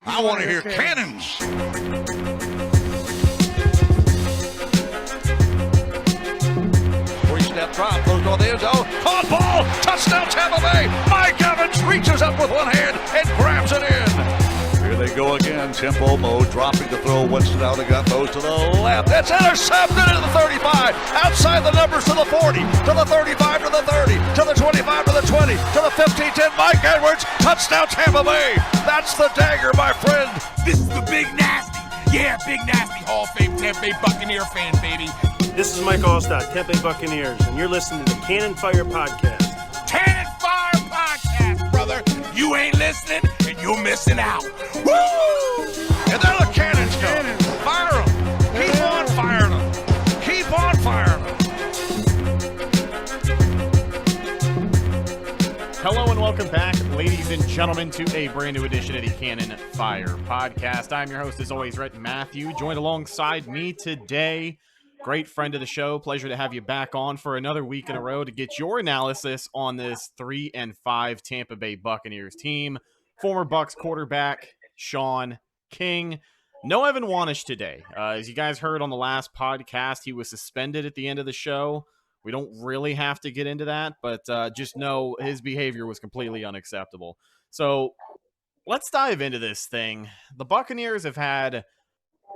I want to hear cannons. Three-step drop, goes on the end zone. Caught ball, touchdown Tampa Bay. Mike Evans reaches up with one hand and grabs it in. Here they go again. Tempo mode, dropping the throw. Winston out again, throws to the left. It's intercepted into the 35. Outside the numbers to the 40, to the 35, to the 30, to the 25, to the 20, to the 15-10. Mike Edwards, touchdown Tampa Bay. That's the dagger, my friend. This is the Big Nasty. Yeah, Big Nasty, Hall of Fame Tampa Bay Buccaneer fan, baby. This is Mike Allstott, Tampa Bay Buccaneers, and you're listening to the Cannon Fire Podcast. Cannon Fire Podcast, brother. You ain't listening, and you're missing out. Woo! And there the cannons go. Fire them. Keep on firing them. Keep on firing them. Hello and welcome back, ladies and gentlemen, to a brand new edition of the Cannon Fire Podcast. I'm your host, as always, Rhett Matthew, joined alongside me today. Great friend of the show. Pleasure to have you back on for another week in a row to get your analysis on this 3-5 Tampa Bay Buccaneers team. Former Bucs quarterback Shaun King. No Evan Wanish today. As you guys heard on the last podcast, he was suspended at the end of the show. We don't really have to get into that, but just know his behavior was completely unacceptable. So let's dive into this thing. The Buccaneers have had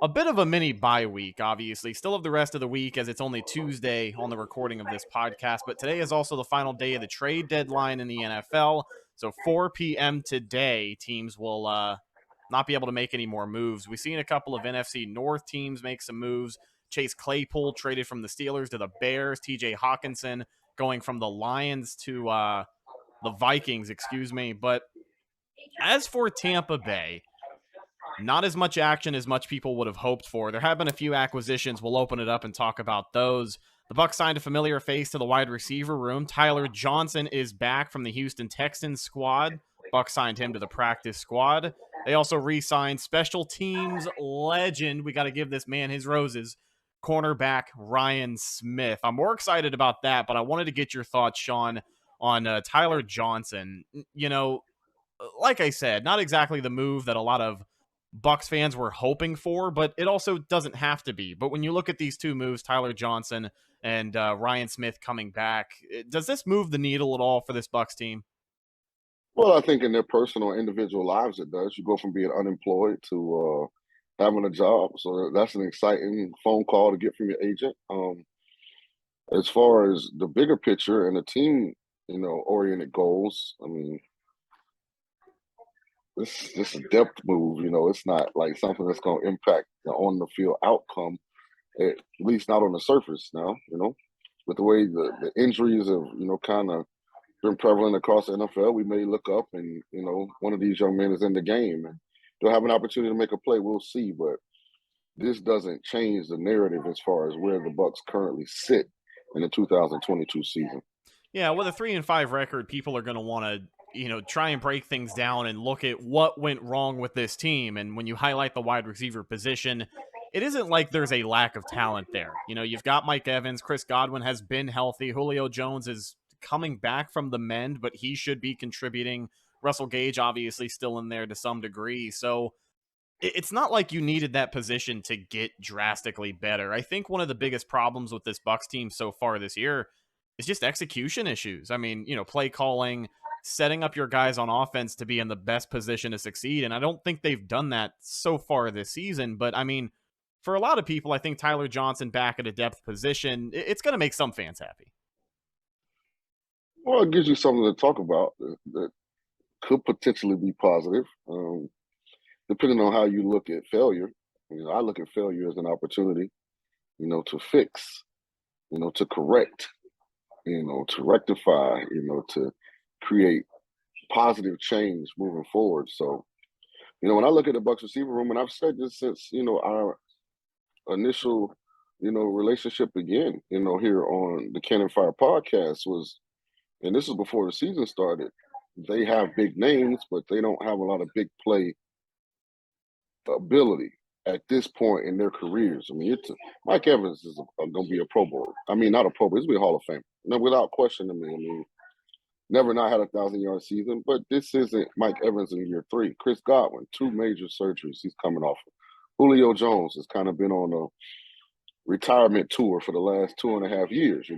a bit of a mini bye week, obviously. Still have the rest of the week as it's only Tuesday on the recording of this podcast, but today is also the final day of the trade deadline in the NFL. So 4 p.m. today, teams will not be able to make any more moves. We've seen a couple of NFC North teams make some moves. Chase Claypool traded from the Steelers to the Bears. TJ Hawkinson going from the Lions to the Vikings, But as for Tampa Bay, not as much action as much people would have hoped for. There have been a few acquisitions. We'll open it up and talk about those. The Bucs signed a familiar face to the wide receiver room. Tyler Johnson is back from the Houston Texans squad. Bucs signed him to the practice squad. They also re-signed special teams legend. We got to give this man his roses. Cornerback Ryan Smith. I'm more excited about that, but I wanted to get your thoughts, Sean, on Tyler Johnson. You know, like I said, not exactly the move that a lot of Bucs fans were hoping for, but it also doesn't have to be. But when you look at these two moves, Tyler Johnson and Ryan Smith coming back, does this move the needle at all for this Bucs team? Well, I think in their personal, individual lives, it does. You go from being unemployed to having a job, so that's an exciting phone call to get from your agent. As far as the bigger picture and the team, oriented goals, I mean, this is a depth move. It's not like something that's going to impact the on the field outcome, at least not on the surface. Now, with the way the injuries have kind of been prevalent across the NFL, we may look up and one of these young men is in the game and they'll have an opportunity to make a play. We'll see, but this doesn't change the narrative as far as where the Bucs currently sit in the 2022 season. Yeah, with a 3-5 record, people are going to want to try and break things down and look at what went wrong with this team. And when you highlight the wide receiver position, it isn't like there's a lack of talent there. You've got Mike Evans, Chris Godwin has been healthy. Julio Jones is coming back from the mend, but he should be contributing. Russell Gage obviously still in there to some degree. So it's not like you needed that position to get drastically better. I think one of the biggest problems with this Bucs team so far this year is just execution issues. I mean, play calling, setting up your guys on offense to be in the best position to succeed. And I don't think they've done that so far this season. But I mean, for a lot of people, I think Tyler Johnson back at a depth position, it's going to make some fans happy. Well, it gives you something to talk about that could potentially be positive, depending on how you look at failure. I look at failure as an opportunity, to fix, to correct, to rectify, to create positive change moving forward. So, when I look at the Bucs receiver room, and I've said this since, our initial, relationship began, here on the Cannon Fire podcast was, and this is before the season started, they have big names, but they don't have a lot of big play ability at this point in their careers. I mean, Mike Evans is going to be a Pro Bowl. I mean, not a Pro Bowl. He's going to be a Hall of Fame. Without question. I mean, never not had a 1,000-yard season, but this isn't Mike Evans in year 3. Chris Godwin, 2 major surgeries he's coming off of. Julio Jones has kind of been on a retirement tour for the last 2.5 years,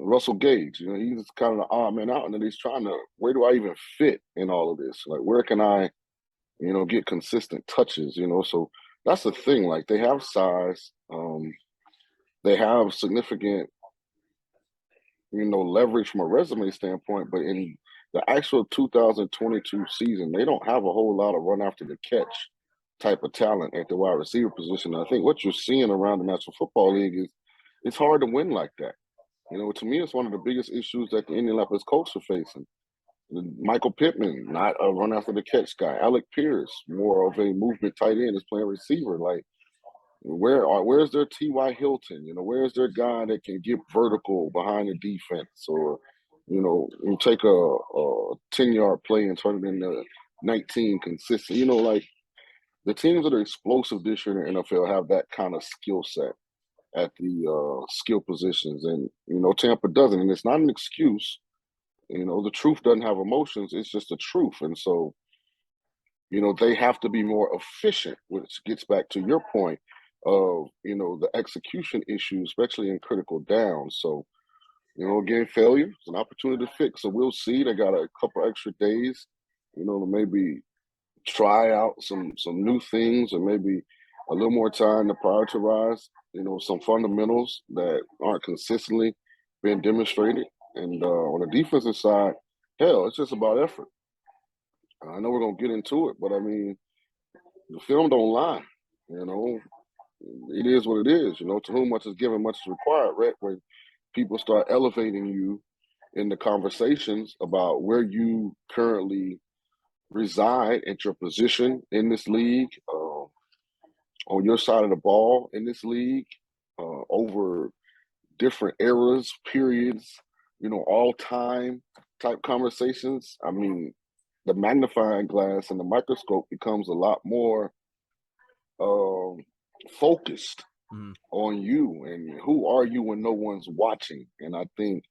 Russell Gage, he's kind of the odd man out, and then he's trying to, where do I even fit in all of this? Like, where can I, get consistent touches, So that's the thing. Like, they have size, they have significant, leverage from a resume standpoint, but in the actual 2022 season, they don't have a whole lot of run after the catch type of talent at the wide receiver position. And I think what you're seeing around the National Football League is it's hard to win like that. To me, it's one of the biggest issues that the Indianapolis Colts are facing. Michael Pittman, not a run after the catch guy. Alec Pierce, more of a movement tight end, is playing receiver. Like, where's their T.Y. Hilton? Where's their guy that can get vertical behind the defense, or you take a 10-yard play and turn it into 19 consistent. Like, the teams that are explosive this year in the NFL have that kind of skill set at the skill positions, and Tampa doesn't, and it's not an excuse. The truth doesn't have emotions; it's just the truth, and so they have to be more efficient, which gets back to your point of the execution issue, especially in critical downs. So again, failure is an opportunity to fix. So we'll see. They got a couple extra days, to maybe try out some new things, or maybe a little more time to prioritize, some fundamentals that aren't consistently being demonstrated. And on the defensive side, hell, it's just about effort. I know we're gonna get into it, but I mean, the film don't lie. It is what it is. To whom much is given, much is required. Right? When people start elevating you in the conversations about where you currently reside at your position in this league, on your side of the ball in this league, over different eras, periods, all time type conversations. I mean, the magnifying glass and the microscope becomes a lot more focused on you and who are you when no one's watching. And I think,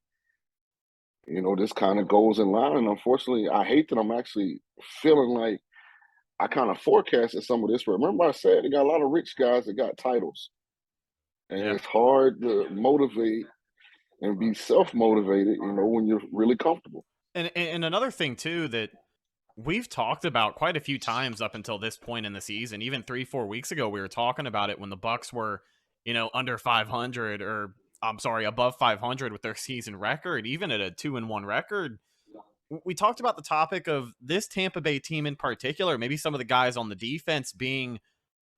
this kind of goes in line. And unfortunately, I hate that I'm actually feeling like I kind of forecasted some of this. Remember I said they got a lot of rich guys that got titles. And It's hard to motivate and be self-motivated, when you're really comfortable. And another thing, too, that we've talked about quite a few times up until this point in the season, even 3-4 weeks ago, we were talking about it when the Bucs were, under 500, or I'm sorry, above 500 with their season record, even at a 2-1 record. We talked about the topic of this Tampa Bay team in particular, maybe some of the guys on the defense being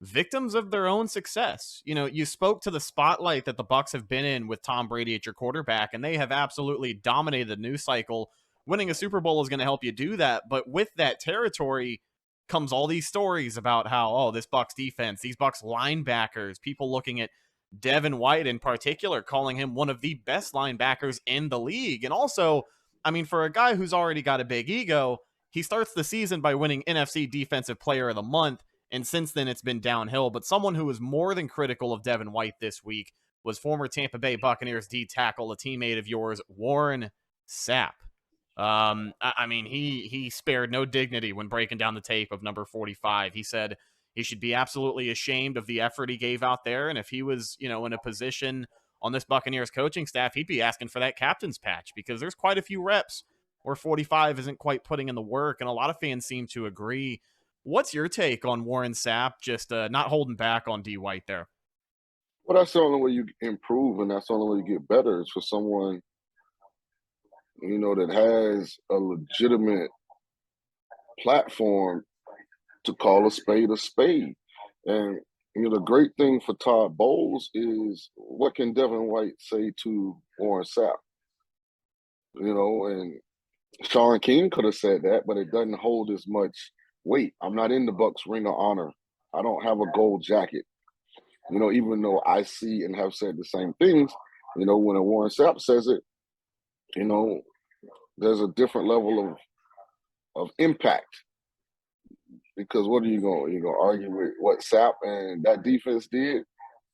victims of their own success. You spoke to the spotlight that the Bucs have been in with Tom Brady at your quarterback, and they have absolutely dominated the news cycle. Winning a Super Bowl is going to help you do that, but with that territory comes all these stories about how, this Bucs defense, these Bucs linebackers, people looking at Devin White in particular, calling him one of the best linebackers in the league. And also, I mean, for a guy who's already got a big ego, he starts the season by winning NFC Defensive Player of the Month, and since then it's been downhill. But someone who was more than critical of Devin White this week was former Tampa Bay Buccaneers D tackle, a teammate of yours, Warren Sapp. I mean, he spared no dignity when breaking down the tape of number 45. He said he should be absolutely ashamed of the effort he gave out there, and if he was, in a position on this Buccaneers coaching staff, he'd be asking for that captain's patch, because there's quite a few reps where 45 isn't quite putting in the work, and a lot of fans seem to agree. What's your take on Warren Sapp just not holding back on D. White there? Well, that's the only way you improve, and that's the only way you get better, is for someone, that has a legitimate platform to call a spade a spade. And, the great thing for Todd Bowles is, what can Devin White say to Warren Sapp? And Shaun King could have said that, but it doesn't hold as much weight. I'm not in the Bucs Ring of Honor. I don't have a gold jacket. Even though I see and have said the same things, when a Warren Sapp says it, there's a different level of impact. Because what are you going to argue with what Sapp and that defense did?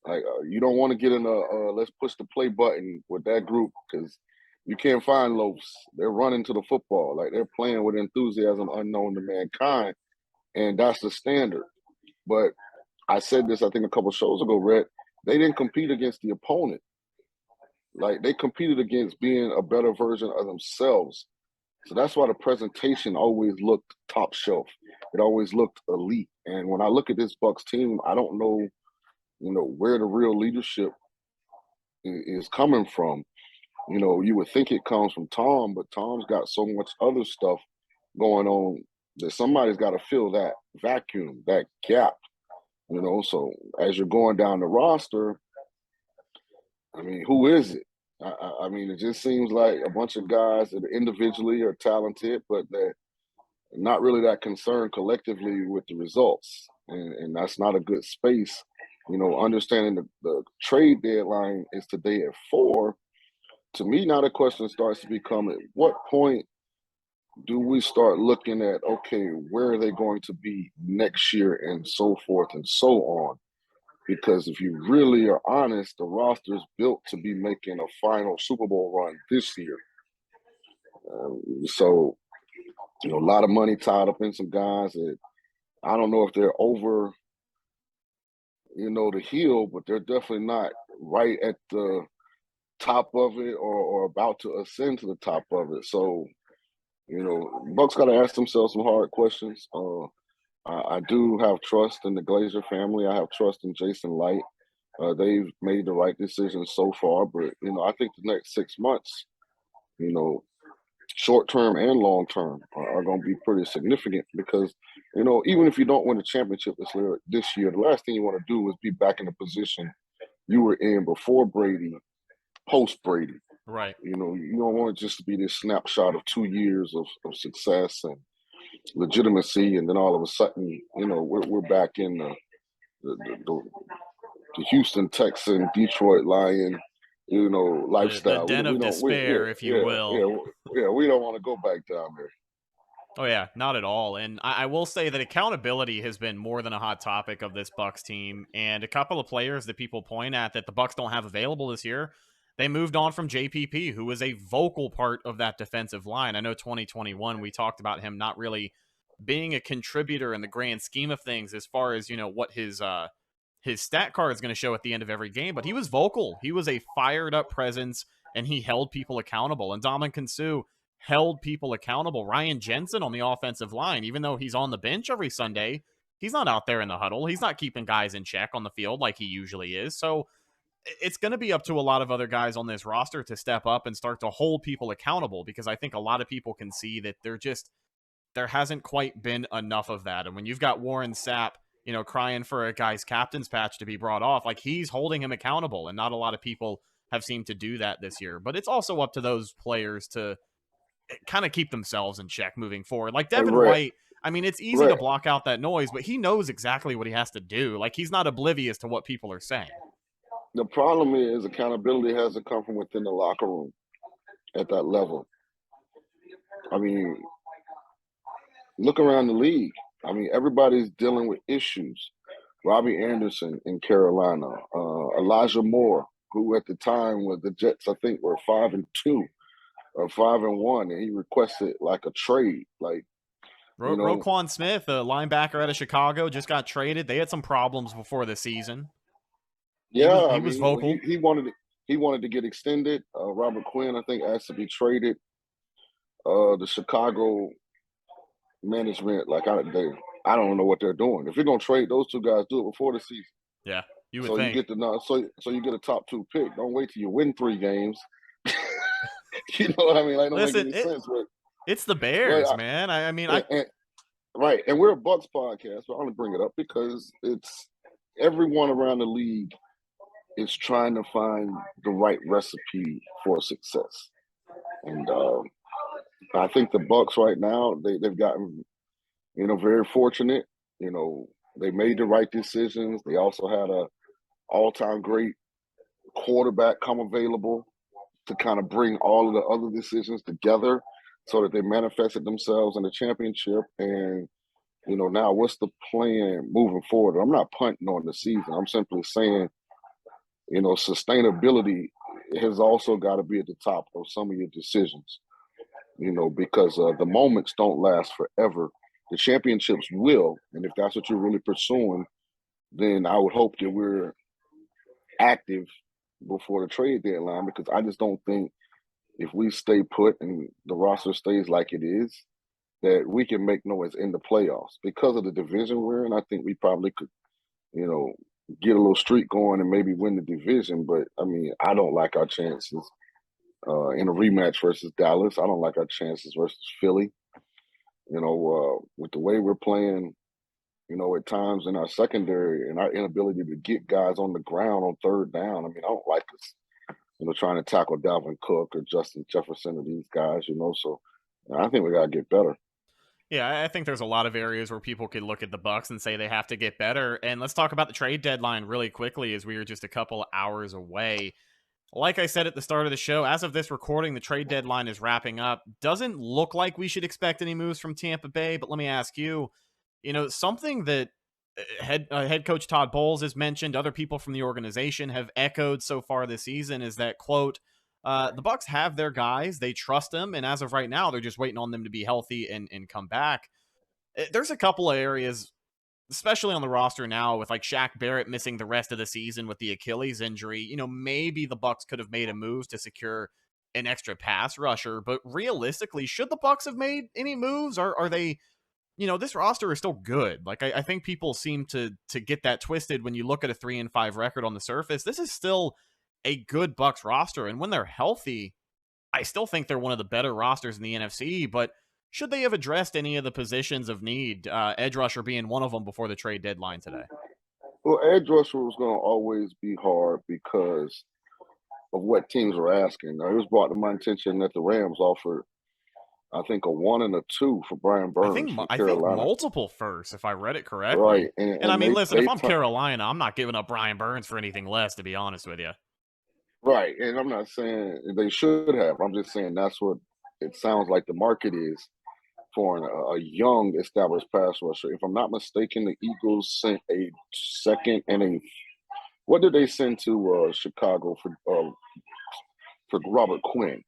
Like, you don't want to get in a let's push the play button with that group, because You can't find loafs. They're running to the football. Like, they're playing with enthusiasm unknown to mankind, and that's the standard. But I said this, I think, a couple of shows ago, Red. They didn't compete against the opponent. Like, they competed against being a better version of themselves. So that's why the presentation always looked top shelf. It always looked elite. And when I look at this Bucs team, I don't know, where the real leadership is coming from. You would think it comes from Tom, but Tom's got so much other stuff going on that somebody's got to fill that vacuum, that gap. So as you're going down the roster, I mean, who is it? I mean, it just seems like a bunch of guys that individually are talented, but they're not really that concerned collectively with the results. And that's not a good space. Understanding the trade deadline is today at 4. To me, now the question starts to become, at what point do we start looking at, okay, where are they going to be next year and so forth and so on? Because if you really are honest, the roster is built to be making a final Super Bowl run this year. So, a lot of money tied up in some guys that I don't know if they're over, the hill, but they're definitely not right at the top of it or about to ascend to the top of it. So, Bucs got to ask themselves some hard questions. I do have trust in the Glazer family. I have trust in Jason Light. They've made the right decisions so far, but I think the next 6 months, short term and long term, are going to be pretty significant because even if you don't win a championship this year, the last thing you want to do is be back in the position you were in before Brady, post Brady. Right. You don't want it just to be this snapshot of 2 years of success and legitimacy, and then all of a sudden, we're back in the Houston Texan, Detroit Lion, lifestyle. The den of despair, if you will. Yeah, we don't want to go back down there. Oh, yeah, not at all. And I will say that accountability has been more than a hot topic of this Bucs team. And a couple of players that people point at that the Bucs don't have available this year, they moved on from JPP, who was a vocal part of that defensive line. I know 2021, we talked about him not really being a contributor in the grand scheme of things as far as, what his stat card is going to show at the end of every game, but he was vocal. He was a fired up presence, and he held people accountable. And Ndamukong Suh held people accountable. Ryan Jensen on the offensive line, even though he's on the bench every Sunday, he's not out there in the huddle. He's not keeping guys in check on the field like he usually is. So it's going to be up to a lot of other guys on this roster to step up and start to hold people accountable, because I think a lot of people can see that there hasn't quite been enough of that. And when you've got Warren Sapp, crying for a guy's captain's patch to be brought off, like, he's holding him accountable, and not a lot of people have seemed to do that this year. But it's also up to those players to kind of keep themselves in check moving forward. Like Devin White, I mean, it's easy to block out that noise, but he knows exactly what he has to do. Like, he's not oblivious to what people are saying. The problem is accountability has to come from within the locker room at that level. I mean, look around the league. I mean, everybody's dealing with issues. Robbie Anderson in Carolina, Elijah Moore, who at the time was the Jets, I think, were 5-2 or 5-1, and he requested like a trade. Like, Roquan Smith, a linebacker out of Chicago, just got traded. They had some problems before the season. Yeah, he was vocal. He wanted to get extended. Robert Quinn, I think, asked to be traded. The Chicago management, like, I don't know what they're doing. If you're gonna trade those two guys, do it before the season. Yeah, you would so think. You get so you get a top 2 pick. Don't wait till you win 3 games. You know what I mean? Like, don't make any sense. But it's the Bears, man. Right, and we're a Bucs podcast, but I want to bring it up because it's everyone around the league is trying to find the right recipe for success. And I think the Bucs right now, they've gotten, very fortunate. They made the right decisions. They also had a all-time great quarterback come available to kind of bring all of the other decisions together so that they manifested themselves in the championship. And, now what's the plan moving forward? I'm not punting on the season. I'm simply saying, sustainability has also got to be at the top of some of your decisions, because the moments don't last forever. The championships will, and if that's what you're really pursuing, then I would hope that we're active before the trade deadline, because I just don't think if we stay put and the roster stays like it is, that we can make noise in the playoffs. Because of the division we're in, I think we probably could, get a little streak going and maybe win the division. But, I don't like our chances in a rematch versus Dallas. I don't like our chances versus Philly. With the way we're playing, at times in our secondary and our inability to get guys on the ground on third down. I don't like us, trying to tackle Dalvin Cook or Justin Jefferson or these guys, so I think we got to get better. Yeah, I think there's a lot of areas where people could look at the Bucs and say they have to get better. And let's talk about the trade deadline really quickly, as we are just a couple hours away. Like I said at the start of the show, as of this recording, the trade deadline is wrapping up. Doesn't look like we should expect any moves from Tampa Bay, but let me ask you, something that head coach Todd Bowles has mentioned, other people from the organization have echoed so far this season, is that, quote, the Bucs have their guys, they trust them, and as of right now, they're just waiting on them to be healthy and come back. There's a couple of areas, especially on the roster now, with like Shaq Barrett missing the rest of the season with the Achilles injury. Maybe the Bucs could have made a move to secure an extra pass rusher, but realistically, should the Bucs have made any moves? Or are they, this roster is still good. Like I think people seem to get that twisted when you look at a 3-5 record on the surface. This is still a good Bucs roster, and when they're healthy, I still think they're one of the better rosters in the NFC. But should they have addressed any of the positions of need, edge rusher being one of them, before the trade deadline today? Well, edge rusher was going to always be hard because of what teams are asking. Now, it was brought to my attention that the Rams offered, I think, a 1 and a 2 for Brian Burns from Carolina. I think multiple firsts, if I read it correctly. Right. And listen, if I'm Carolina, I'm not giving up Brian Burns for anything less, to be honest with you. Right. And I'm not saying they should have. I'm just saying that's what it sounds like the market is for a young established pass rusher. If I'm not mistaken, the Eagles sent a second and what did they send to Chicago for Robert Quinn?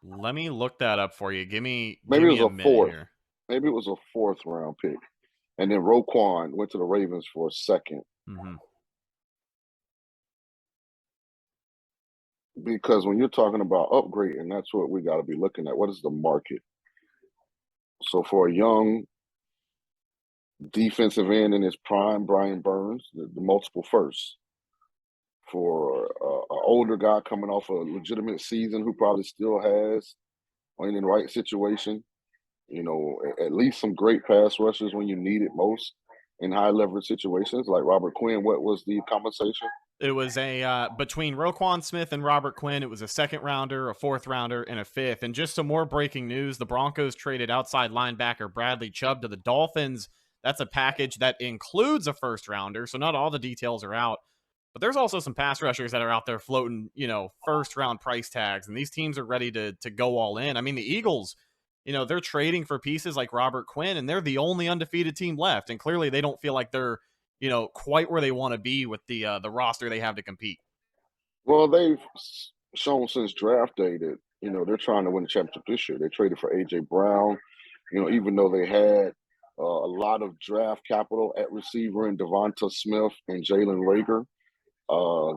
Let me look that up for you. Give me it was a a fourth. Here. Maybe it was a 4th round pick. And then Roquan went to the Ravens for a second. Mm-hmm. Because when you're talking about upgrading, that's what we got to be looking at. What is the market? So for a young defensive end in his prime, Brian Burns, the multiple firsts. For an older guy coming off a legitimate season who probably still has, in the right situation, at least some great pass rushers when you need it most in high leverage situations, like Robert Quinn. What was the compensation? It was between Roquan Smith and Robert Quinn, it was a 2nd rounder, a 4th rounder, and a 5th. And just some more breaking news, the Broncos traded outside linebacker Bradley Chubb to the Dolphins. That's a package that includes a 1st rounder, so not all the details are out. But there's also some pass rushers that are out there floating, 1st round price tags, and these teams are ready to go all in. The Eagles, they're trading for pieces like Robert Quinn, and they're the only undefeated team left. And clearly they don't feel like they're, quite where they want to be with the roster they have to compete. Well, they've shown since draft day that, they're trying to win the championship this year. They traded for A.J. Brown, even though they had a lot of draft capital at receiver in Devonta Smith and Jalen Reagor.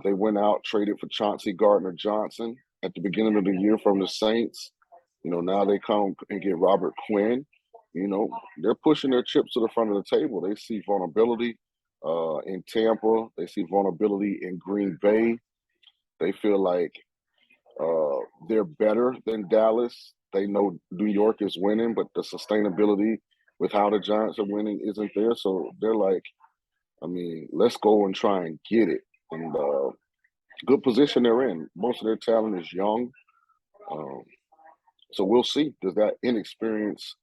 They went out, traded for Chauncey Gardner-Johnson at the beginning of the year from the Saints. Now they come and get Robert Quinn. They're pushing their chips to the front of the table. They see vulnerability in Tampa. They see vulnerability in Green Bay. They feel like they're better than Dallas. They know New York is winning, but the sustainability with how the Giants are winning isn't there. So they're like, let's go and try and get it. And good position they're in. Most of their talent is young. So we'll see. Does that inexperience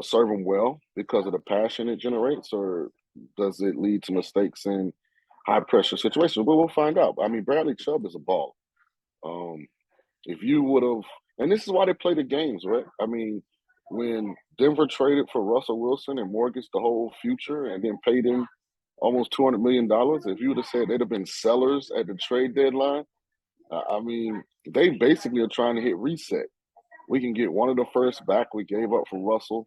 serve them well because of the passion it generates, or does it lead to mistakes in high-pressure situations? But we'll find out. Bradley Chubb is a ball. If you would have – and this is why they play the games, right? When Denver traded for Russell Wilson and mortgaged the whole future and then paid him almost $200 million, if you would have said they'd have been sellers at the trade deadline, I mean, they basically are trying to hit reset. We can get one of the first back we gave up for Russell.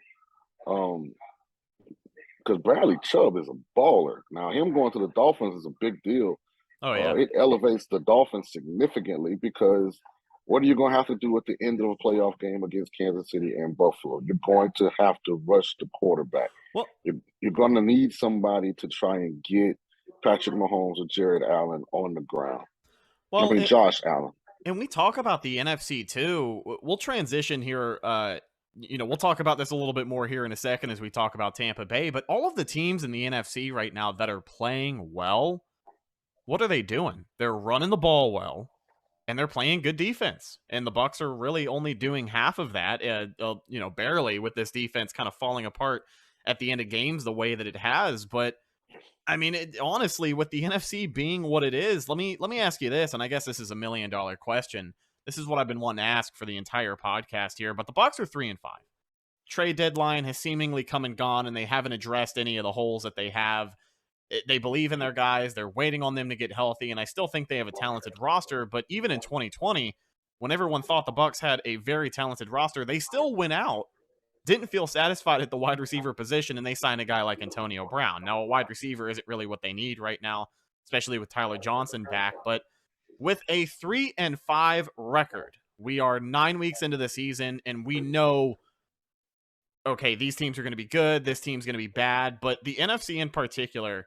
Because Bradley Chubb is a baller. Now, him going to the Dolphins is a big deal. Oh, yeah. It elevates the Dolphins significantly because what are you going to have to do at the end of a playoff game against Kansas City and Buffalo? You're going to have to rush the quarterback. Well, you're going to need somebody to try and get Patrick Mahomes or Jared Allen on the ground. well, Josh Allen. And we talk about the NFC too. We'll transition here. We'll talk about this a little bit more here in a second as we talk about Tampa Bay. But all of the teams in the NFC right now that are playing well, what are they doing? They're running the ball well, and they're playing good defense. And the Bucs are really only doing half of that, barely, with this defense kind of falling apart at the end of games the way that it has. But I mean, honestly, with the NFC being what it is, let me ask you this, and I guess this is $1 million question. This is what I've been wanting to ask for the entire podcast here, but the Bucs are 3-5. Trade deadline has seemingly come and gone, and they haven't addressed any of the holes that they have. They believe in their guys. They're waiting on them to get healthy, and I still think they have a talented roster. But even in 2020, when everyone thought the Bucs had a very talented roster, they still went out. Didn't feel satisfied at the wide receiver position, and they signed a guy like Antonio Brown. Now, a wide receiver isn't really what they need right now, especially with Tyler Johnson back. But with a 3-5 record, we are 9 weeks into the season, and we know, okay, these teams are going to be good, this team's going to be bad. But the NFC in particular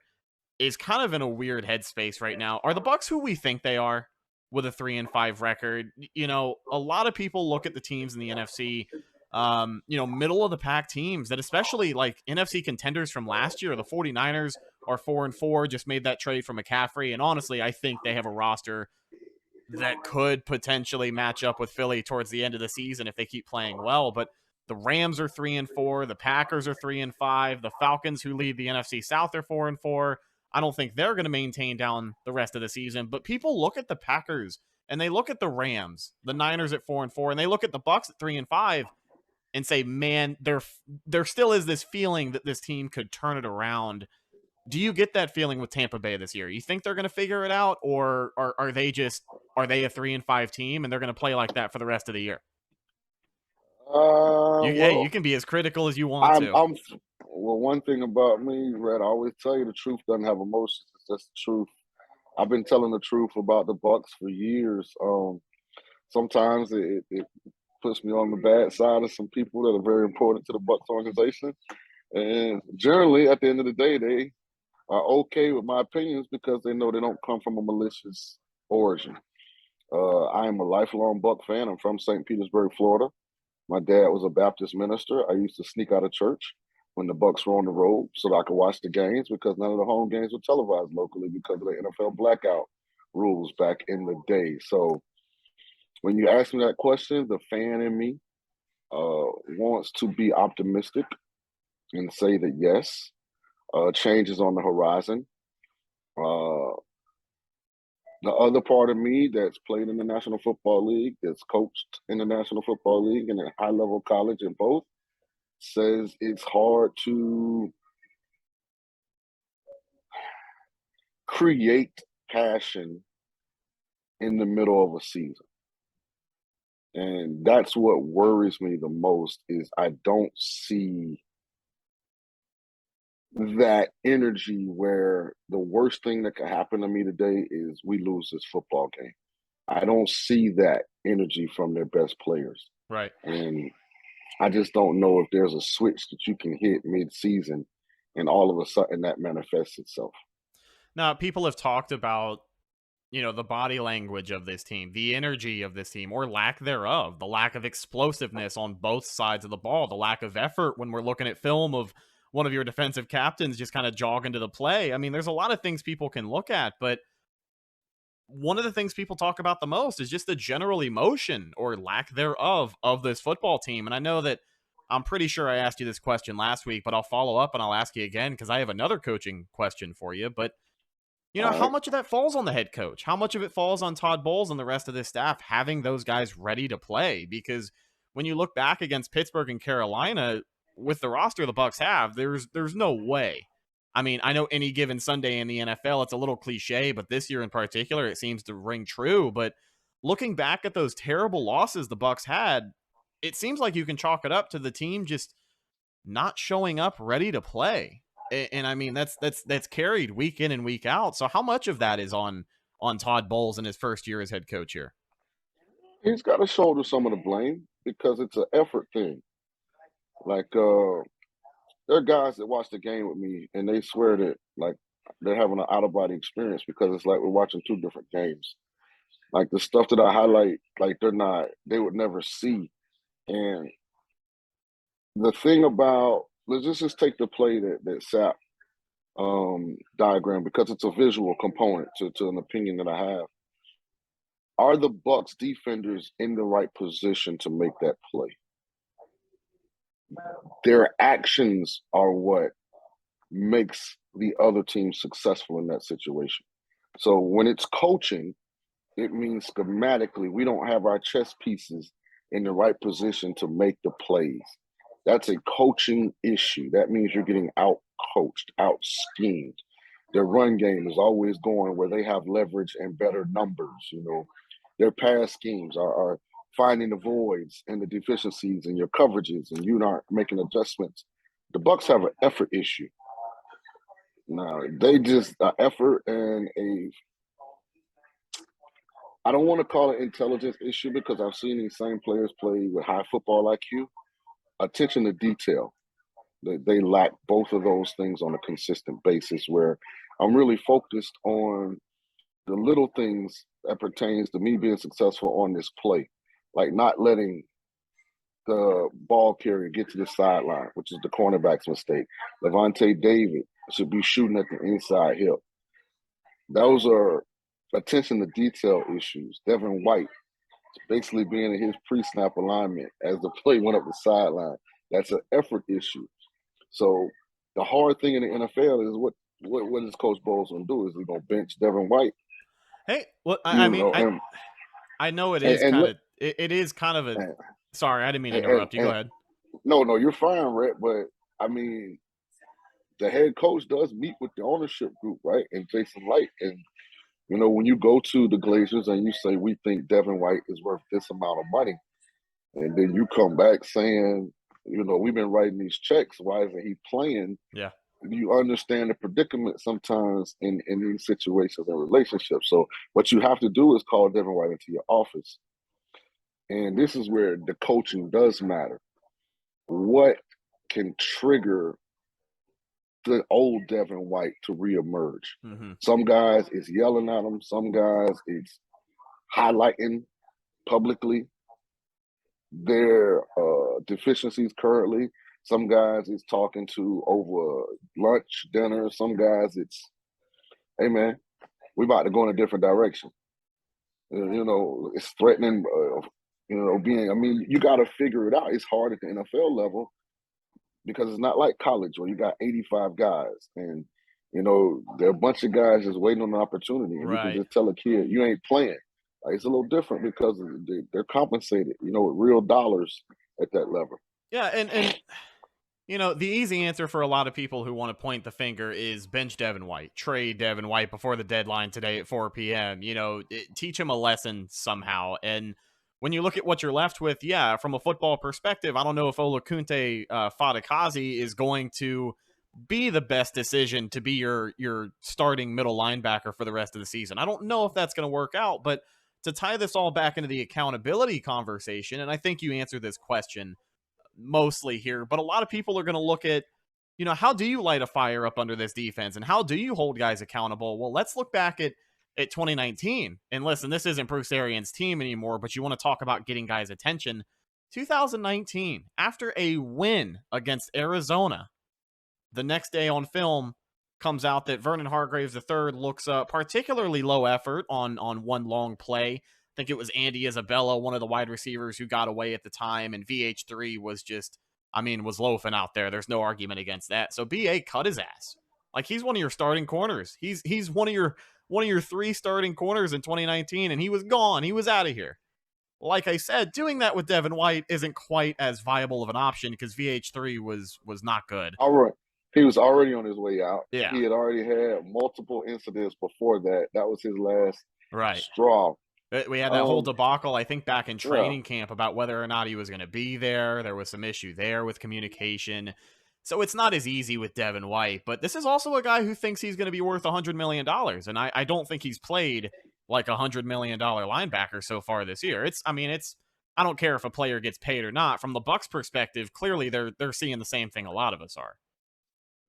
is kind of in a weird headspace right now. Are the Bucs who we think they are with a 3-5 record? You know, a lot of people look at the teams in the NFC, middle of the pack teams that, especially like NFC contenders from last year. The 49ers are 4-4, just made that trade for McCaffrey. And honestly, I think they have a roster that could potentially match up with Philly towards the end of the season if they keep playing well. But the Rams are 3-4. The Packers are 3-5. The Falcons, who lead the NFC South, are 4-4. I don't think they're going to maintain down the rest of the season. But people look at the Packers and they look at the Rams, the Niners at 4-4, and they look at the Bucs at 3-5. And say, man, there still is this feeling that this team could turn it around. Do you get that feeling with Tampa Bay this year? You think they're going to figure it out, or are they a 3-5 team and they're going to play like that for the rest of the year? You can be as critical as you want to. Well, one thing about me, Red, I always tell you the truth doesn't have emotions. It's just the truth. I've been telling the truth about the Bucs for years. Sometimes it puts me on the bad side of some people that are very important to the Bucs organization. And generally, at the end of the day, they are okay with my opinions because they know they don't come from a malicious origin. I am a lifelong Buc fan. I'm from St. Petersburg, Florida. My dad was a Baptist minister. I used to sneak out of church when the Bucs were on the road so that I could watch the games because none of the home games were televised locally because of the NFL blackout rules back in the day. So when you ask me that question, the fan in me wants to be optimistic and say that yes, change is on the horizon. The other part of me that's played in the National Football League, that's coached in the National Football League and a high-level college in both, says it's hard to create passion in the middle of a season. And that's what worries me the most is I don't see that energy where the worst thing that could happen to me today is we lose this football game. I don't see that energy from their best players. Right. And I just don't know if there's a switch that you can hit mid-season and all of a sudden that manifests itself. Now, people have talked about, the body language of this team, the energy of this team, or lack thereof, the lack of explosiveness on both sides of the ball, the lack of effort when we're looking at film of one of your defensive captains just kind of jog into the play. I mean, there's a lot of things people can look at, but one of the things people talk about the most is just the general emotion or lack thereof of this football team. And I know that I'm pretty sure I asked you this question last week, but I'll follow up and I'll ask you again because I have another coaching question for you. But how much of that falls on the head coach? How much of it falls on Todd Bowles and the rest of this staff having those guys ready to play? Because when you look back against Pittsburgh and Carolina with the roster the Bucs have, there's no way. I mean, I know any given Sunday in the NFL, it's a little cliche, but this year in particular, it seems to ring true. But looking back at those terrible losses the Bucs had, it seems like you can chalk it up to the team just not showing up ready to play. And I mean, that's carried week in and week out. So how much of that is on Todd Bowles in his first year as head coach here? He's got to shoulder some of the blame because it's an effort thing. Like, there are guys that watch the game with me and they swear that like they're having an out-of-body experience because it's like we're watching two different games. Like the stuff that I highlight, like they would never see. And the thing about, let's just take the play that Sap diagram because it's a visual component to an opinion that I have. Are the Bucs defenders in the right position to make that play? Their actions are what makes the other team successful in that situation. So when it's coaching, it means schematically we don't have our chess pieces in the right position to make the plays. That's a coaching issue. That means you're getting out-coached, out-schemed. Their run game is always going where they have leverage and better numbers. Their pass schemes are finding the voids and the deficiencies in your coverages, and you aren't making adjustments. The Bucs have an effort issue. Now, they just effort and I don't want to call it intelligence issue because I've seen these same players play with high football IQ. Attention to detail. They lack both of those things on a consistent basis where I'm really focused on the little things that pertains to me being successful on this play, like not letting the ball carrier get to the sideline, which is the cornerback's mistake. Levante David should be shooting at the inside hip. Those are attention to detail issues. Devin White basically being in his pre-snap alignment as the play went up the sideline. That's an effort issue. So the hard thing in the NFL is what is Coach Bowles going to do? Is he going to bench Devin White? Hey, well, I know it is kind of a. Sorry, I didn't mean to interrupt you. Go ahead. No, you're fine, Rhett. But I mean, the head coach does meet with the ownership group, right? And Jason Light. And when you go to the Glazers and you say we think Devin White is worth this amount of money, and then you come back saying, we've been writing these checks. Why isn't he playing? Yeah. You understand the predicament sometimes in these situations and relationships. So what you have to do is call Devin White into your office. And this is where the coaching does matter. What can trigger the old Devin White to reemerge? Mm-hmm. Some guys it's yelling at them. Some guys it's highlighting publicly their deficiencies currently. Some guys it's talking to over lunch, dinner. Some guys it's, hey man, we about to go in a different direction. It's threatening. You got to figure it out. It's hard at the NFL level because it's not like college where you got 85 guys and there are a bunch of guys just waiting on an opportunity, and right. You can just tell a kid you ain't playing. Like, it's a little different because they're compensated, with real dollars at that level. Yeah, and the easy answer for a lot of people who want to point the finger is bench Devin White, trade Devin White before the deadline today at 4 p.m. Teach him a lesson somehow. And when you look at what you're left with, yeah, from a football perspective, I don't know if Olakunte Fadakazi is going to be the best decision to be your starting middle linebacker for the rest of the season. I don't know if that's going to work out, but to tie this all back into the accountability conversation, and I think you answered this question mostly here, but a lot of people are going to look at, how do you light a fire up under this defense and how do you hold guys accountable? Well, let's look back at 2019. And listen, this isn't Bruce Arians' team anymore, but you want to talk about getting guys' attention. 2019, after a win against Arizona, the next day on film comes out that Vernon Hargraves III looks particularly low effort on one long play. I think it was Andy Isabella, one of the wide receivers who got away at the time, and VH3 was was loafing out there. There's no argument against that. So BA cut his ass. Like, he's one of your starting corners. He's one of your three starting corners in 2019, and he was gone. He was out of here. Like I said, doing that with Devin White isn't quite as viable of an option because VH3 was not good. All right. He was already on his way out. Yeah. He had already had multiple incidents before that. That was his last right. straw. We had that whole debacle, I think, back in Yeah. training camp about whether or not he was going to be there. There was some issue there with communication. So it's not as easy with Devin White, but this is also a guy who thinks he's going to be worth $100 million. And I don't think he's played like $100 million linebacker so far this year. I don't care if a player gets paid or not. From the Bucs perspective, clearly they're seeing the same thing a lot of us are.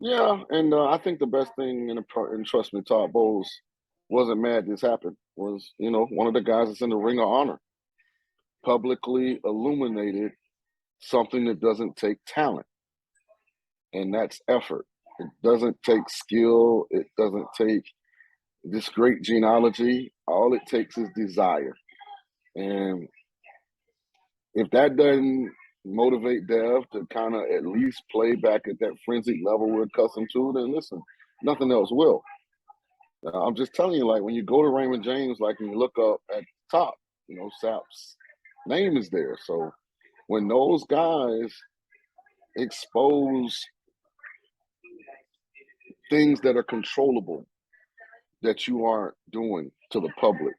Yeah, and I think the best thing, and trust me, Todd Bowles wasn't mad this happened, was, one of the guys that's in the Ring of Honor publicly illuminated something that doesn't take talent, and that's effort. It doesn't take skill. It doesn't take this great genealogy. All it takes is desire. And if that doesn't motivate Dev to kind of at least play back at that frenzied level we're accustomed to, then listen, nothing else will. I'm just telling you, like, when you go to Raymond James, like, and you look up at the top, Sapp's name is there. So when those guys expose things that are controllable that you aren't doing to the public,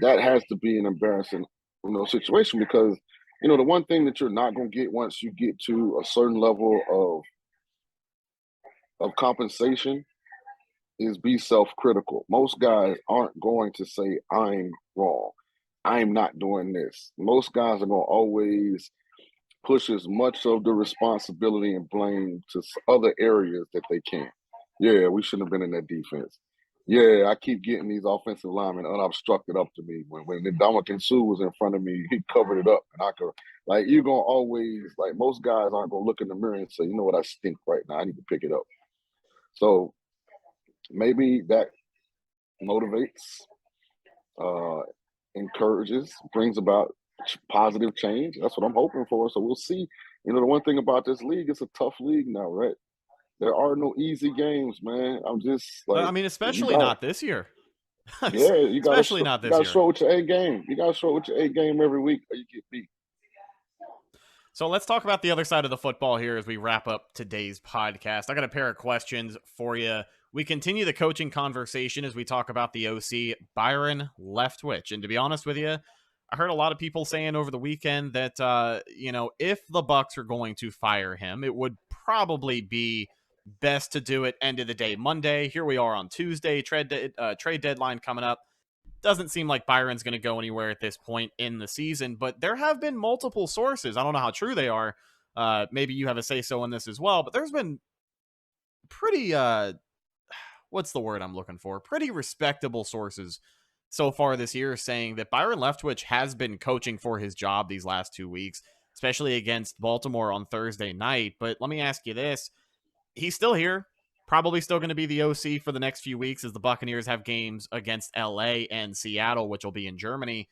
that has to be an embarrassing, situation, because, the one thing that you're not going to get once you get to a certain level of compensation is be self-critical. Most guys aren't going to say, I'm wrong, I'm not doing this. Most guys are going to always push as much of the responsibility and blame to other areas that they can. Yeah, we shouldn't have been in that defense. Yeah, I keep getting these offensive linemen unobstructed up to me. When the Dominican Sue was in front of me, he covered it up, and I could, like, you're going to always, like, most guys aren't going to look in the mirror and say, you know what, I stink right now, I need to pick it up. So maybe that motivates, encourages, brings about positive change. That's what I'm hoping for. So we'll see. The one thing about this league, it's a tough league now, right? There are no easy games, man. I'm just like, especially not this year. Yeah, you gotta especially not this you gotta year. show it with your A game. You gotta show it with your A game every week, or you get beat. So let's talk about the other side of the football here as we wrap up today's podcast. I got a pair of questions for you. We continue the coaching conversation as we talk about the OC, Byron Leftwich. And to be honest with you, I heard a lot of people saying over the weekend that, if the Bucs are going to fire him, it would probably be best to do it end of the day Monday. Here we are on Tuesday, trade deadline coming up. Doesn't seem like Byron's going to go anywhere at this point in the season, but there have been multiple sources. I don't know how true they are. Maybe you have a say-so in this as well, but there's been pretty, what's the word I'm looking for? Pretty respectable sources so far this year saying that Byron Leftwich has been coaching for his job these last 2 weeks, especially against Baltimore on Thursday night. But let me ask you this. He's still here, probably still going to be the OC for the next few weeks as the Buccaneers have games against LA and Seattle, which will be in Germany.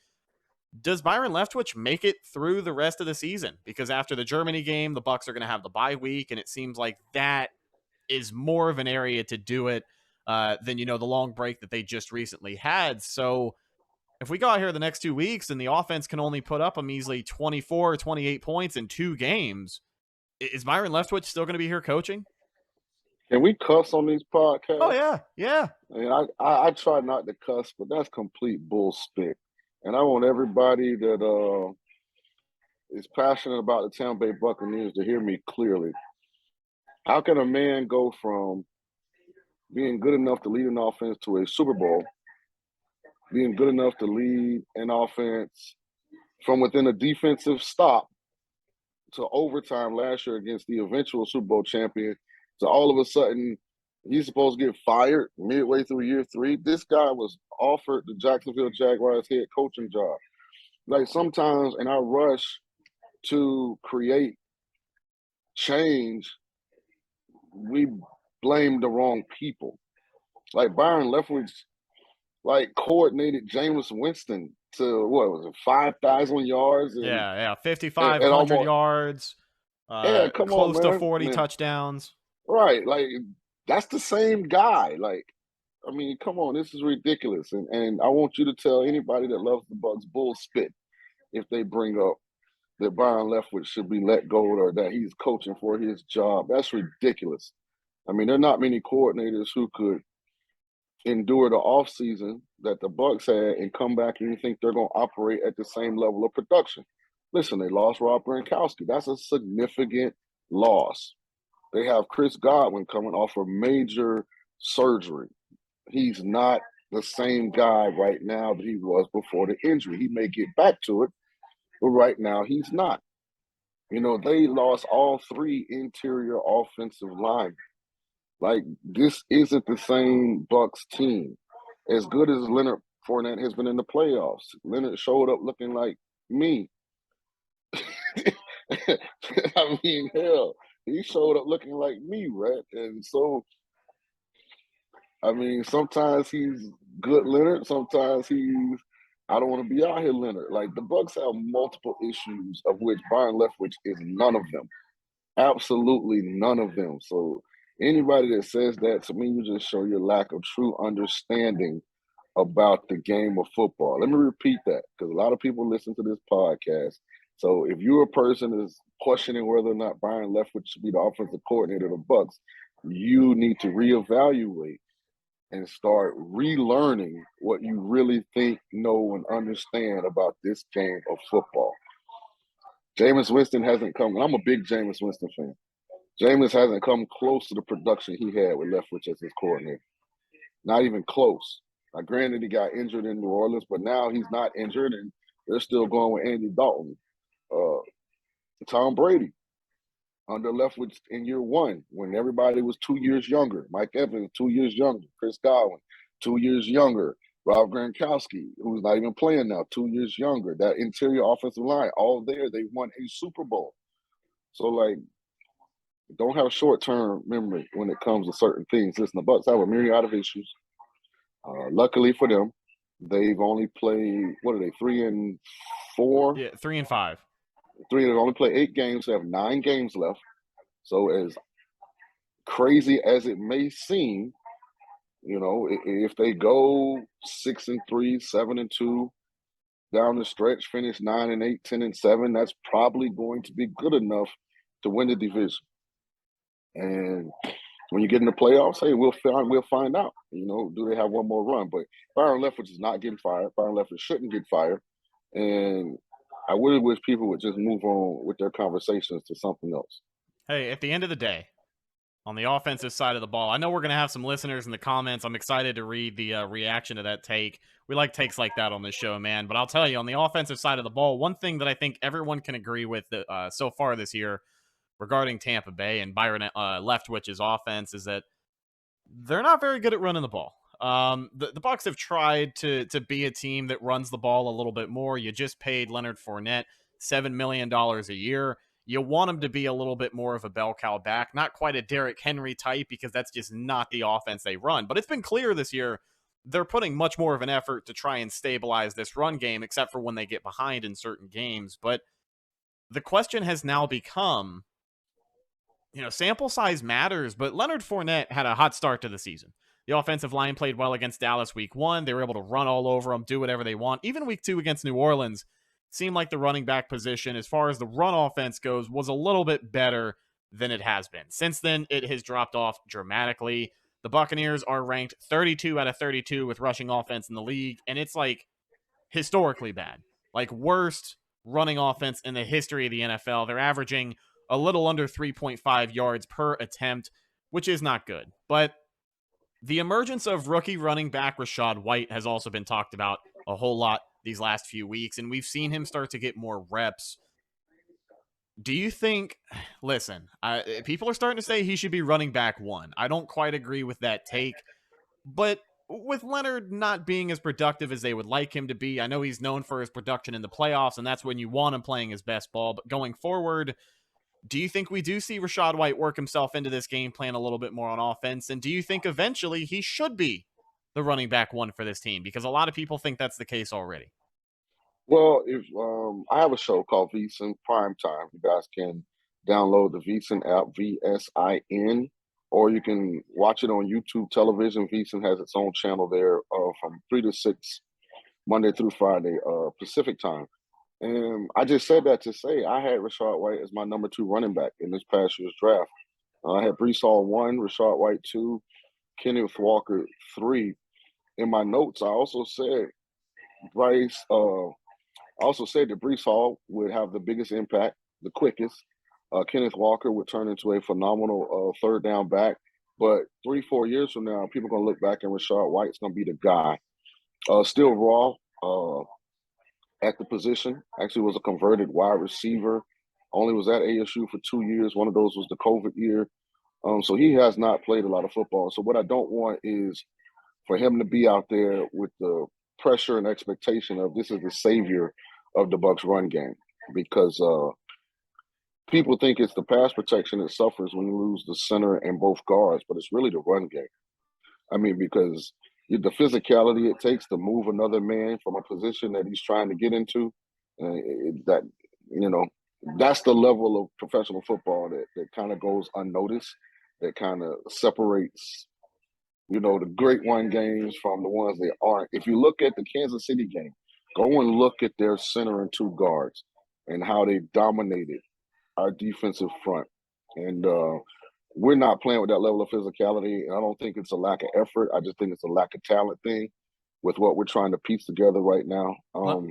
Does Byron Leftwich make it through the rest of the season? Because after the Germany game, the Bucs are going to have the bye week, and it seems like that is more of an area to do it than, the long break that they just recently had. So if we go out here the next 2 weeks and the offense can only put up a measly 24 or 28 points in 2 games, is Byron Leftwich still going to be here coaching? Can we cuss on these podcasts? Oh, yeah. I mean, I try not to cuss, but that's complete bullspit. And I want everybody that is passionate about the Tampa Bay Buccaneers to hear me clearly. How can a man go from being good enough to lead an offense to a Super Bowl, being good enough to lead an offense from within a defensive stop to overtime last year against the eventual Super Bowl champion, to all of a sudden he's supposed to get fired midway through year 3? This guy was offered the Jacksonville Jaguars head coaching job. Like, sometimes in our rush to create change, we blame the wrong people. Like, Byron Leftwich, coordinated Jameis Winston to, 5,000 yards? And, yeah, 5,500 yards, close to 40 touchdowns. Right, that's the same guy. Come on, this is ridiculous. And I want you to tell anybody that loves the Bucs bullspit if they bring up that Byron Leftwich should be let go or that he's coaching for his job. That's ridiculous. There are not many coordinators who could endure the offseason that the Bucs had and come back and you think they're going to operate at the same level of production. Listen, they lost Rob Gronkowski. That's a significant loss. They have Chris Godwin coming off a major surgery. He's not the same guy right now that he was before the injury. He may get back to it, but right now he's not. You know, they lost all 3 interior offensive linemen. Like, this isn't the same Bucs team. As good as Leonard Fournette has been in the playoffs, Leonard showed up looking like me. I mean, hell, he showed up looking like me, right? And so, I mean, sometimes he's good Leonard, sometimes he's I don't want to be out here Leonard. Like, the Bucs have multiple issues, of which Byron Leftwich is none of them. Absolutely none of them. So anybody that says that to me, you just show your lack of true understanding about the game of football. Let me repeat that, because a lot of people listen to this podcast. So if you're a person that's questioning whether or not Byron Leftwich should be the offensive coordinator of the Bucs, you need to reevaluate and start relearning what you really think, know, and understand about this game of football. Jameis Winston hasn't come. I'm a big Jameis Winston fan. Jameis hasn't come close to the production he had with Leftwich as his coordinator. Not even close. Now, granted, he got injured in New Orleans, but now he's not injured, and they're still going with Andy Dalton. Tom Brady under Leftwich in year 1 when everybody was 2 years younger. Mike Evans, 2 years younger. Chris Godwin, 2 years younger. Rob Gronkowski, who's not even playing now, 2 years younger. That interior offensive line, all there, they won a Super Bowl. So, like, don't have short-term memory when it comes to certain things. Listen, the Bucs have a myriad of issues. Luckily for them, they've only played, 3-4? Yeah, 3 and 5. They've only played 8 games. They have 9 games left. So as crazy as it may seem, you know, if they go 6-3, 7-2 down the stretch, finish 9-8, 10-7, that's probably going to be good enough to win the division. And when you get in the playoffs, hey, we'll find out. You know, do they have one more run? But Byron Leftwich is not getting fired. Byron Leftwich shouldn't get fired. And I really wish people would just move on with their conversations to something else. Hey, at the end of the day, on the offensive side of the ball, I know we're going to have some listeners in the comments. I'm excited to read the reaction to that take. We like takes like that on this show, man. But I'll tell you, on the offensive side of the ball, one thing that I think everyone can agree with so far this year regarding Tampa Bay and Byron Leftwich's offense is that they're not very good at running the ball. The Bucs have tried to be a team that runs the ball a little bit more. You just paid Leonard Fournette $7 million a year. You want him to be a little bit more of a bell cow back, not quite a Derrick Henry type, because that's just not the offense they run. But it's been clear this year they're putting much more of an effort to try and stabilize this run game, except for when they get behind in certain games. But the question has now become, you know, sample size matters, but Leonard Fournette had a hot start to the season. The offensive line played well against Dallas week 1. They were able to run all over them, do whatever they want. Even week 2 against New Orleans, seemed like the running back position, as far as the run offense goes, was a little bit better than it has been. Since then, it has dropped off dramatically. The Buccaneers are ranked 32 out of 32 with rushing offense in the league, and it's like historically bad. Like, worst running offense in the history of the NFL. They're averaging a little under 3.5 yards per attempt, which is not good. But the emergence of rookie running back Rachaad White has also been talked about a whole lot these last few weeks, and we've seen him start to get more reps. Do you think, listen, people are starting to say he should be running back 1. I don't quite agree with that take, but with Leonard not being as productive as they would like him to be, I know he's known for his production in the playoffs, and that's when you want him playing his best ball, but going forward, do you think we do see Rachaad White work himself into this game plan a little bit more on offense? And do you think eventually he should be the running back 1 for this team? Because a lot of people think that's the case already. Well, if I have a show called VSiN Primetime. You guys can download the VSiN app, VSIN, or you can watch it on YouTube television. VSiN has its own channel there from 3 to 6, Monday through Friday, Pacific time. And I just said that to say I had Rachaad White as my number 2 running back in this past year's draft. I had Breece Hall 1, Rachaad White 2, Kenneth Walker 3. in my notes, I also said Bryce. I also said that Brees Hall would have the biggest impact, the quickest. Kenneth Walker would turn into a phenomenal third down back. But 3-4 years from now, people are going to look back and Rachaad White's going to be the guy. Still raw at the position. Actually was a converted wide receiver. Only was at ASU for 2 years. One of those was the COVID year. So he has not played a lot of football. So what I don't want is for him to be out there with the pressure and expectation of this is the savior of the Bucs run game, because people think it's the pass protection that suffers when you lose the center and both guards, but it's really the run game. I mean, because the physicality it takes to move another man from a position that he's trying to get into, that, you know, that's the level of professional football that kind of goes unnoticed, that kind of separates, you know, the great run games from the ones they aren't. If you look at the Kansas City game, go and look at their center and two guards and how they dominated our defensive front. And we're not playing with that level of physicality. And I don't think it's a lack of effort. I just think it's a lack of talent thing with what we're trying to piece together right now.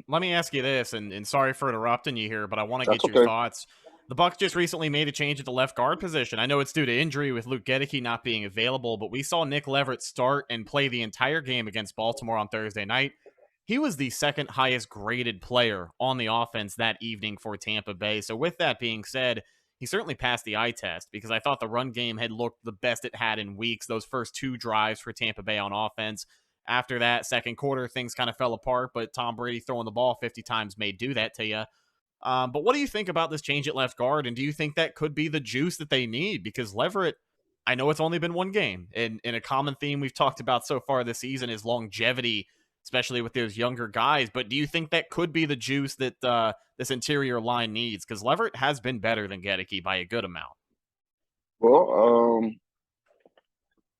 Let me ask you this, and sorry for interrupting you here, but I want to get your okay. thoughts. The Bucs just recently made a change at the left guard position. I know it's due to injury with Luke Gedeke not being available, but we saw Nick Leverett start and play the entire game against Baltimore on Thursday night. He was the second highest graded player on the offense that evening for Tampa Bay. So with that being said, he certainly passed the eye test, because I thought the run game had looked the best it had in weeks. Those first 2 drives for Tampa Bay on offense. After that, second quarter, things kind of fell apart, but Tom Brady throwing the ball 50 times may do that to you. But what do you think about this change at left guard, and do you think that could be the juice that they need? Because Leverett, I know it's only been 1 game, and a common theme we've talked about so far this season is longevity, especially with those younger guys. But do you think that could be the juice that this interior line needs? Because Leverett has been better than Gedeke by a good amount. Well,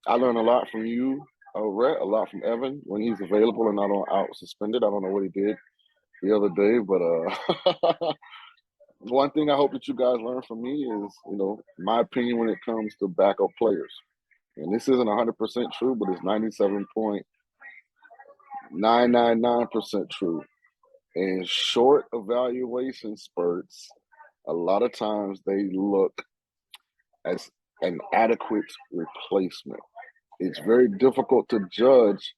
I learned a lot from you, Rhett, a lot from Evan when he's available and not out suspended. I don't know what he did the other day, but one thing I hope that you guys learn from me is, you know, my opinion when it comes to backup players. And this isn't 100% true, but it's 97.999% true. In short evaluation spurts, a lot of times they look as an adequate replacement. It's very difficult to judge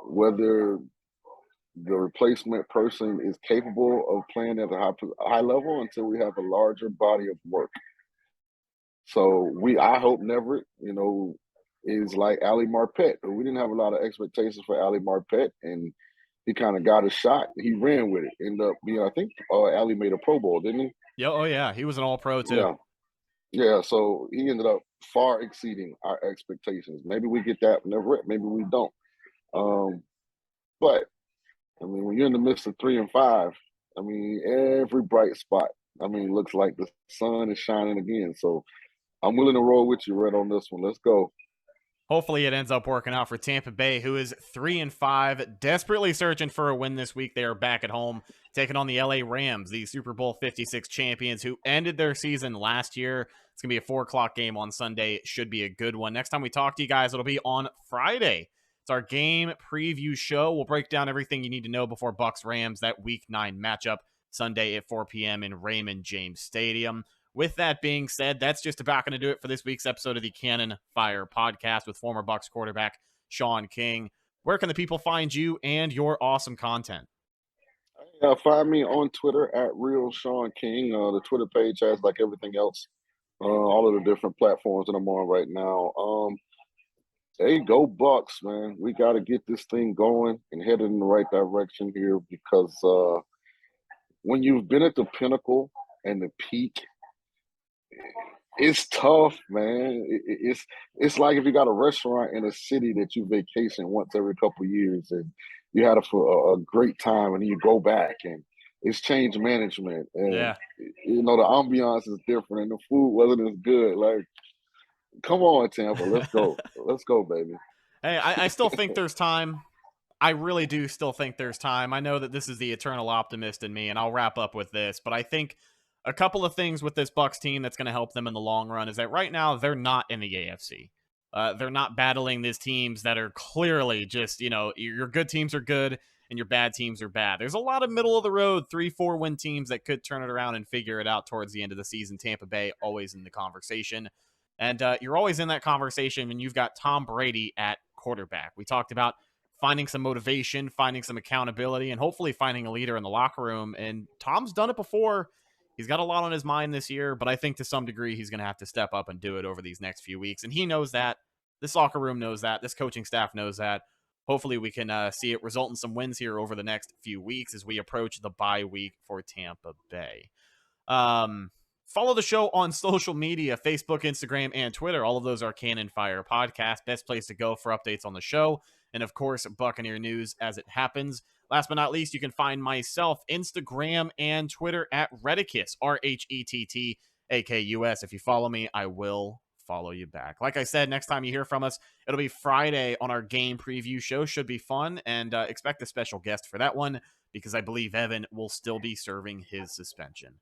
whether the replacement person is capable of playing at a high level until we have a larger body of work. So I hope Neverett, you know, is like Ali Marpet. We didn't have a lot of expectations for Ali Marpet, and he kind of got a shot. He ran with it. Ended up being, I think, Ali made a Pro Bowl, didn't he? Yeah, oh yeah, he was an All-Pro too. Yeah. So he ended up far exceeding our expectations. Maybe we get that Neverett, maybe we don't. But I mean, when you're in the midst of 3 and 5, I mean, every bright spot, I mean, looks like the sun is shining again. So I'm willing to roll with you, Red, on this one. Let's go. Hopefully it ends up working out for Tampa Bay, who is 3 and 5, desperately searching for a win this week. They are back at home, taking on the LA Rams, the Super Bowl 56 champions, who ended their season last year. It's going to be a 4:00 game on Sunday. It should be a good one. Next time we talk to you guys, it'll be on Friday. It's our game preview show. We'll break down everything you need to know before Bucs Rams, that Week 9 matchup, Sunday at 4 p.m. in Raymond James Stadium. With that being said, that's just about going to do it for this week's episode of the Cannon Fire Podcast with former Bucs quarterback Shaun King. Where can the people find you and your awesome content? Find me on Twitter at Real Shaun King. The Twitter page has, like everything else, all of the different platforms that I'm on right now. Hey, go Bucs, man. We got to get this thing going and headed in the right direction here, because when you've been at the pinnacle and the peak, it's tough, man. It's like if you got a restaurant in a city that you vacation once every couple of years and you had a great time, and you go back and it's change management, and you know the ambiance is different and the food wasn't as good. Like, come on, Tampa, let's go, let's go, baby. Hey, I still think there's time. I really do still think there's time. I know that this is the eternal optimist in me, and I'll wrap up with this, but I think a couple of things with this Bucs team that's going to help them in the long run is that right now they're not in the AFC. They're not battling these teams that are clearly just, your good teams are good and your bad teams are bad. There's a lot of middle of the road 3-4 win teams that could turn it around and figure it out towards the end of the season. Tampa Bay always in the conversation. And you're always in that conversation when you've got Tom Brady at quarterback. We talked about finding some motivation, finding some accountability, and hopefully finding a leader in the locker room. And Tom's done it before. He's got a lot on his mind this year, but I think to some degree he's going to have to step up and do it over these next few weeks. And he knows that. This locker room knows that. This coaching staff knows that. Hopefully we can see it result in some wins here over the next few weeks as we approach the bye week for Tampa Bay. Follow the show on social media, Facebook, Instagram, and Twitter. All of those are Cannon Fire Podcast. Best place to go for updates on the show. And, of course, Buccaneer news as it happens. Last but not least, you can find myself, Instagram and Twitter at Redicus, RHETTAKUS. If you follow me, I will follow you back. Like I said, next time you hear from us, it'll be Friday on our game preview show. Should be fun, and expect a special guest for that one because I believe Evan will still be serving his suspension.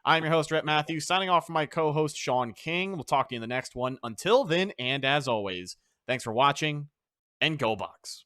I'm your host, Rhett Matthews, signing off from my co-host, Shaun King. We'll talk to you in the next one. Until then, and as always, thanks for watching, and go Bucs.